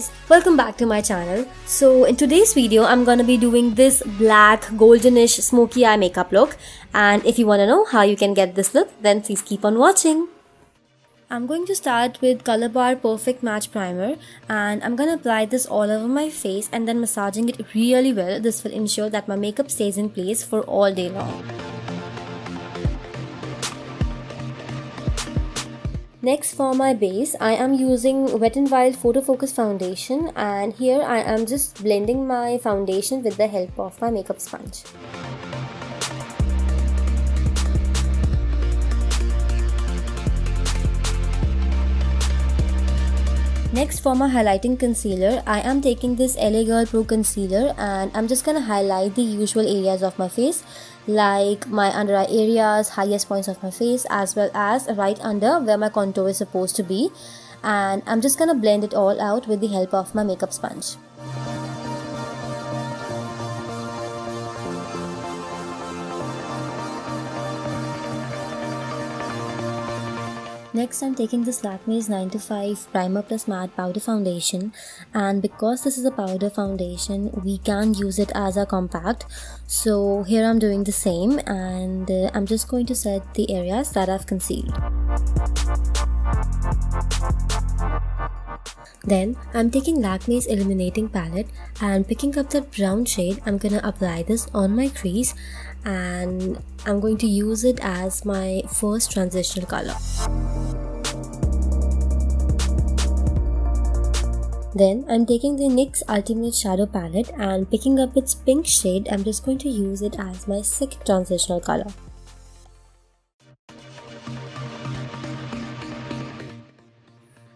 guys, welcome back to my channel. So in today's video I'm gonna be doing this black goldenish smoky eye makeup look, and if you wanna know how you can get this look, then please keep on watching. I'm going to start with Color Bar Perfect Match Primer, and I'm gonna apply this all over my face and then massaging it really well. This will ensure that my makeup stays in place for all day long. Next, for my base, I am using Wet n Wild Photo Focus Foundation, and here I am just blending my foundation with the help of my makeup sponge. Next, for my highlighting concealer, I am taking this LA Girl Pro Concealer, and I'm just gonna highlight the usual areas of my face, like my under eye areas, highest points of my face, as well as right under where my contour is supposed to be, and I'm just gonna blend it all out with the help of my makeup sponge. Next, I'm taking this Lakme's 9 to 5 Primer Plus Matte Powder Foundation, and because this is a powder foundation, we can use it as a compact. So here I'm doing the same, and I'm just going to set the areas that I've concealed. Then I'm taking Lakme's Illuminating Palette and picking up that brown shade. I'm gonna apply this on my crease, and I'm going to use it as my first transitional color. Then I'm taking the NYX Ultimate Shadow Palette and picking up its pink shade. I'm just going to use it as my second transitional color.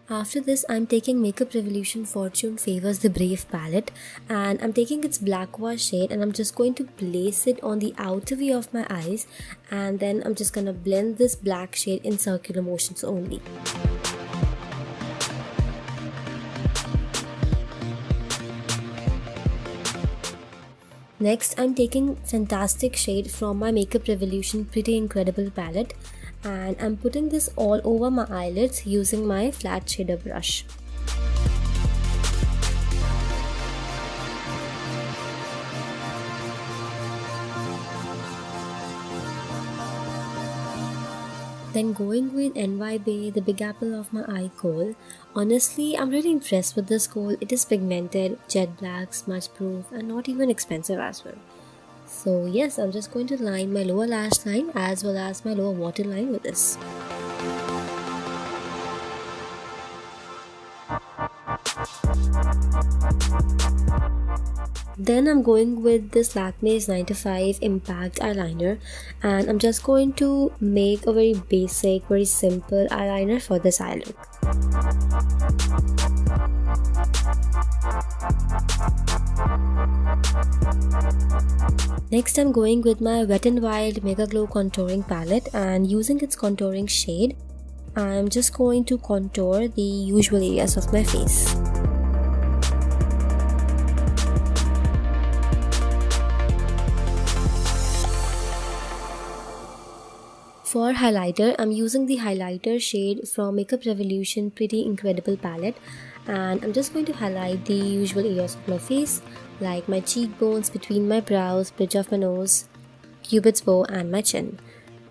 After this, I'm taking Makeup Revolution Fortune Favors the Brave palette, and I'm taking its black wash shade, and I'm just going to place it on the outer V of my eyes, and then I'm just gonna blend this black shade in circular motions only. Next, I'm taking Fantastic shade from my Makeup Revolution Pretty Incredible palette, and I'm putting this all over my eyelids using my flat shader brush. Then going with NY Bay, the Big Apple of my eye kohl. Honestly, I'm really impressed with this kohl. It is pigmented, jet black, smudge proof, and not even expensive as well. So yes, I'm just going to line my lower lash line as well as my lower waterline with this. Then I'm going with this Lakme's 9 to 5 Impact Eyeliner, and I'm just going to make a very basic, very simple eyeliner for this eye look. Next, I'm going with my Wet n Wild Mega Glow Contouring Palette, and using its contouring shade, I'm just going to contour the usual areas of my face. For highlighter, I'm using the highlighter shade from Makeup Revolution Pretty Incredible palette, and I'm just going to highlight the usual areas of my face, like my cheekbones, between my brows, bridge of my nose, cupid's bow, and my chin.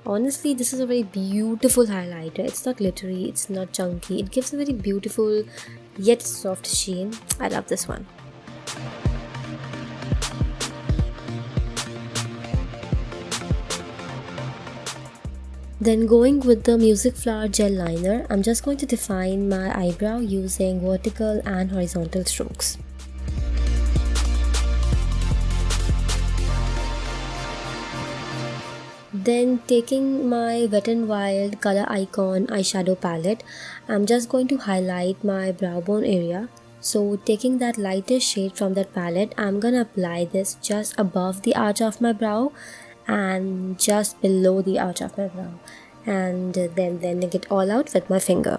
Honestly, this is a very beautiful highlighter. It's not glittery, it's not chunky. It gives a very beautiful yet soft sheen. I love this one. Then going with the Music Flower Gel Liner, I'm just going to define my eyebrow using vertical and horizontal strokes. Then taking my Wet n Wild Color Icon eyeshadow palette, I'm just going to highlight my brow bone area. So taking that lighter shade from that palette, I'm gonna apply this just above the arch of my brow and just below the arch of my brow, and then blending it all out with my finger.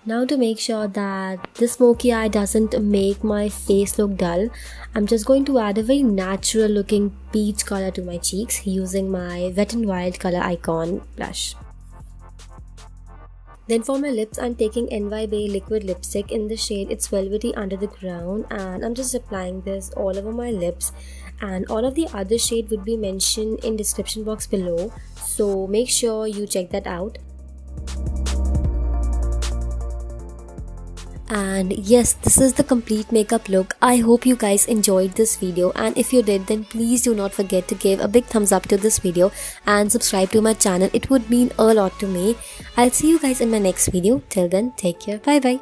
Now, to make sure that this smoky eye doesn't make my face look dull, I'm just going to add a very natural looking peach color to my cheeks using my Wet n Wild Color Icon blush. Then for my lips, I'm taking NY Bay liquid lipstick in the shade It's Velvety Under the Ground, and I'm just applying this all over my lips. And all of the other shade would be mentioned in description box below, so make sure you check that out. And yes, this is the complete makeup look. I hope you guys enjoyed this video, and if you did, then please do not forget to give a big thumbs up to this video and subscribe to my channel. It would mean a lot to me. I'll see you guys in my next video. Till then, take care. Bye bye.